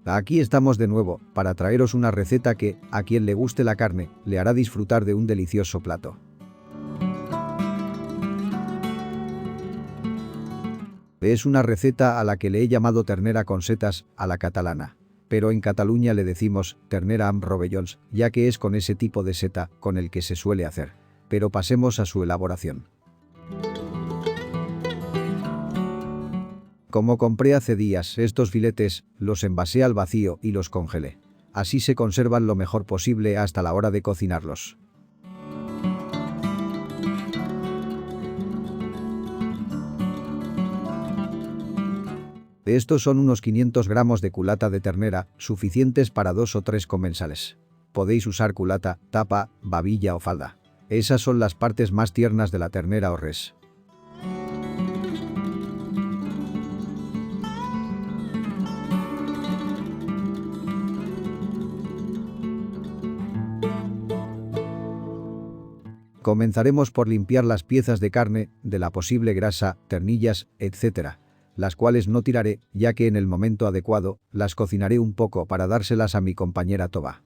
Aquí estamos de nuevo, para traeros una receta que, a quien le guste la carne, le hará disfrutar de un delicioso plato. Es una receta a la que le he llamado ternera con setas, a la catalana. Pero en Cataluña le decimos ternera amb rovellons, ya que es con ese tipo de seta con el que se suele hacer. Pero pasemos a su elaboración. Como compré hace días estos filetes, los envasé al vacío y los congelé. Así se conservan lo mejor posible hasta la hora de cocinarlos. Estos son unos 500 gramos de culata de ternera, suficientes para 2 o 3 comensales. Podéis usar culata, tapa, babilla o falda. Esas son las partes más tiernas de la ternera o res. Comenzaremos por limpiar las piezas de carne, de la posible grasa, ternillas, etc., las cuales no tiraré, ya que en el momento adecuado, las cocinaré un poco para dárselas a mi compañera Toba.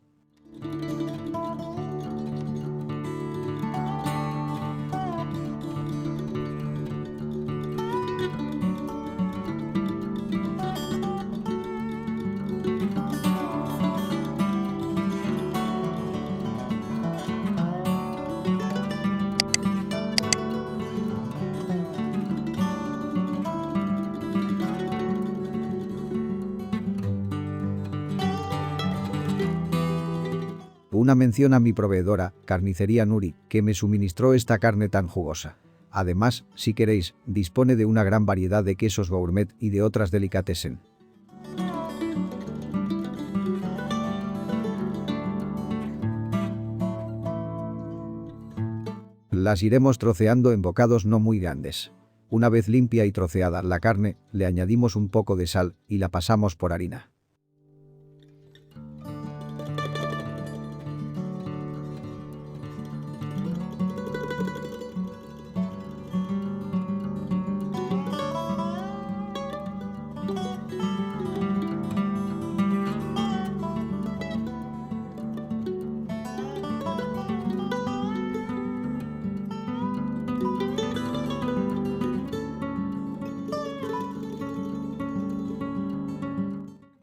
Una mención a mi proveedora, Carnicería Nuri, que me suministró esta carne tan jugosa. Además, si queréis, dispone de una gran variedad de quesos gourmet y de otras delicatessen. Las iremos troceando en bocados no muy grandes. Una vez limpia y troceada la carne, le añadimos un poco de sal y la pasamos por harina.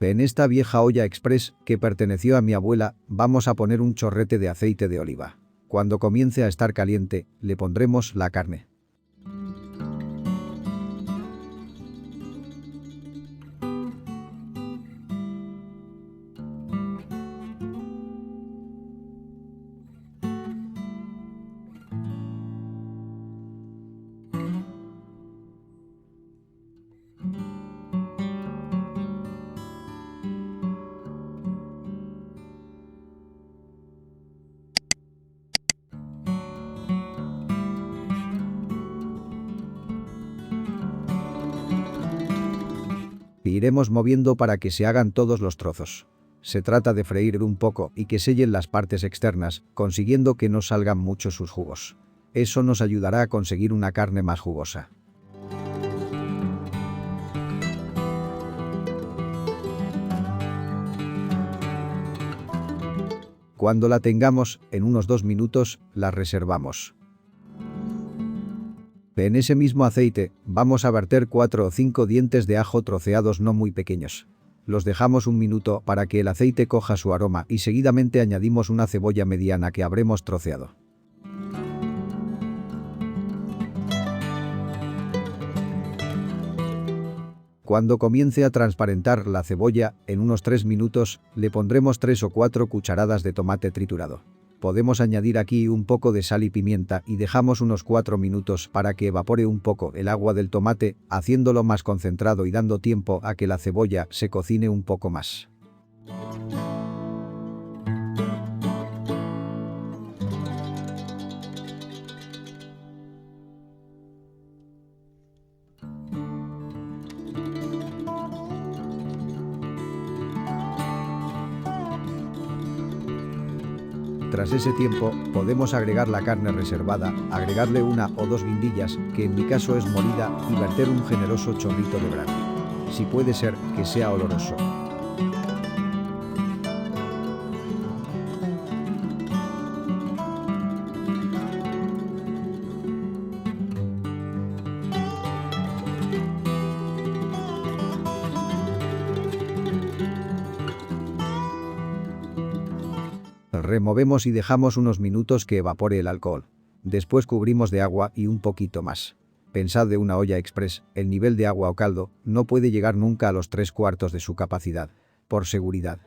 En esta vieja olla express, que perteneció a mi abuela, vamos a poner un chorrete de aceite de oliva. Cuando comience a estar caliente, le pondremos la carne. Iremos moviendo para que se hagan todos los trozos. Se trata de freír un poco y que sellen las partes externas, consiguiendo que no salgan mucho sus jugos. Eso nos ayudará a conseguir una carne más jugosa. Cuando la tengamos, en unos 2 minutos, la reservamos. En ese mismo aceite, vamos a verter 4 o 5 dientes de ajo troceados no muy pequeños. Los dejamos un minuto para que el aceite coja su aroma y seguidamente añadimos una cebolla mediana que habremos troceado. Cuando comience a transparentar la cebolla, en unos 3 minutos, le pondremos 3 o 4 cucharadas de tomate triturado. Podemos añadir aquí un poco de sal y pimienta y dejamos unos 4 minutos para que evapore un poco el agua del tomate, haciéndolo más concentrado y dando tiempo a que la cebolla se cocine un poco más. Tras ese tiempo, podemos agregar la carne reservada, agregarle 1 o 2 guindillas, que en mi caso es molida, y verter un generoso chorrito de brandy. Si puede ser, que sea oloroso. Removemos y dejamos unos minutos que evapore el alcohol. Después cubrimos de agua y un poquito más. Pensad de una olla express, el nivel de agua o caldo no puede llegar nunca a los 3/4 de su capacidad. Por seguridad.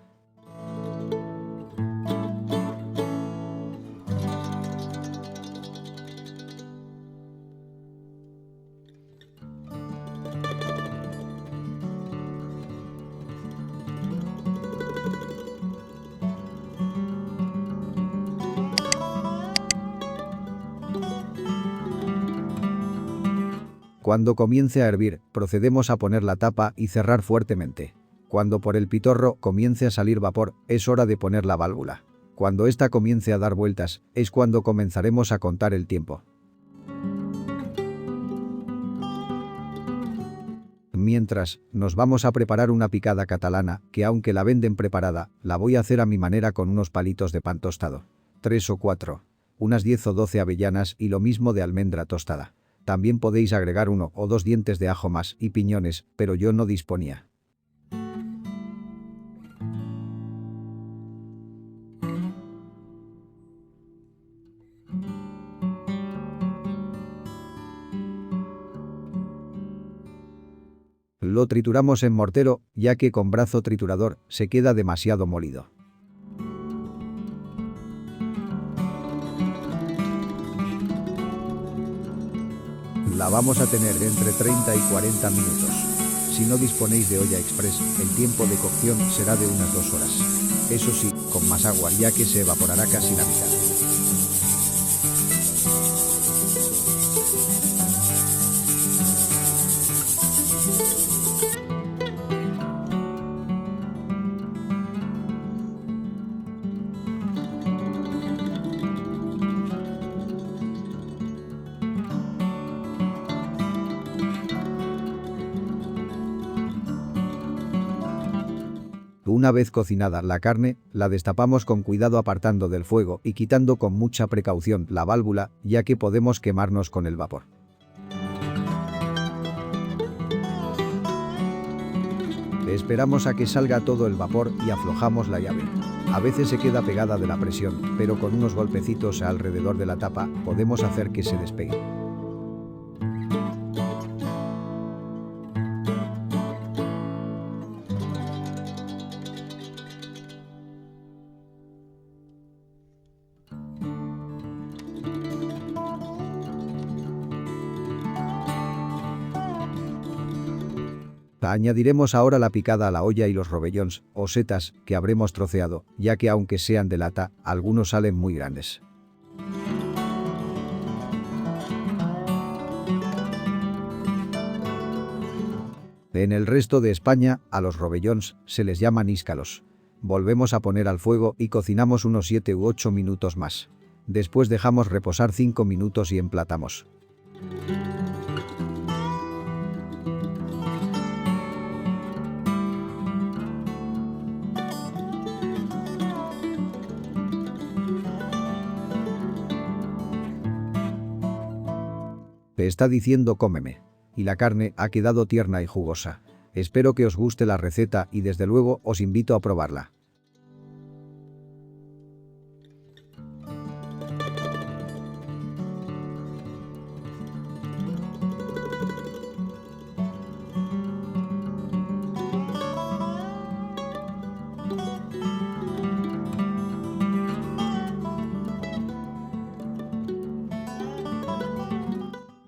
Cuando comience a hervir, procedemos a poner la tapa y cerrar fuertemente. Cuando por el pitorro comience a salir vapor, es hora de poner la válvula. Cuando ésta comience a dar vueltas, es cuando comenzaremos a contar el tiempo. Mientras, nos vamos a preparar una picada catalana, que aunque la venden preparada, la voy a hacer a mi manera con unos palitos de pan tostado. 3 o 4. Unas 10 o 12 avellanas y lo mismo de almendra tostada. También podéis agregar 1 o 2 dientes de ajo más y piñones, pero yo no disponía. Lo trituramos en mortero, ya que con brazo triturador se queda demasiado molido. La vamos a tener entre 30 y 40 minutos. Si no disponéis de olla express, el tiempo de cocción será de unas 2 horas. Eso sí, con más agua, ya que se evaporará casi la mitad. Una vez cocinada la carne, la destapamos con cuidado apartando del fuego y quitando con mucha precaución la válvula, ya que podemos quemarnos con el vapor. Esperamos a que salga todo el vapor y aflojamos la llave. A veces se queda pegada de la presión, pero con unos golpecitos alrededor de la tapa podemos hacer que se despegue. Añadiremos ahora la picada a la olla y los rovellons o setas que habremos troceado, ya que aunque sean de lata, algunos salen muy grandes. En el resto de España, a los rovellons se les llama níscalos. Volvemos a poner al fuego y cocinamos unos 7 u 8 minutos más. Después dejamos reposar 5 minutos y emplatamos. Te está diciendo cómeme. Y la carne ha quedado tierna y jugosa. Espero que os guste la receta y desde luego os invito a probarla.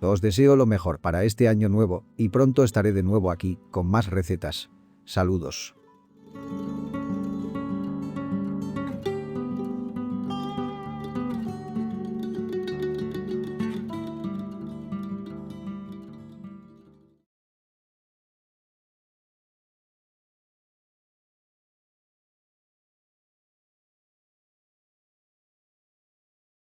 Os deseo lo mejor para este año nuevo y pronto estaré de nuevo aquí con más recetas. Saludos.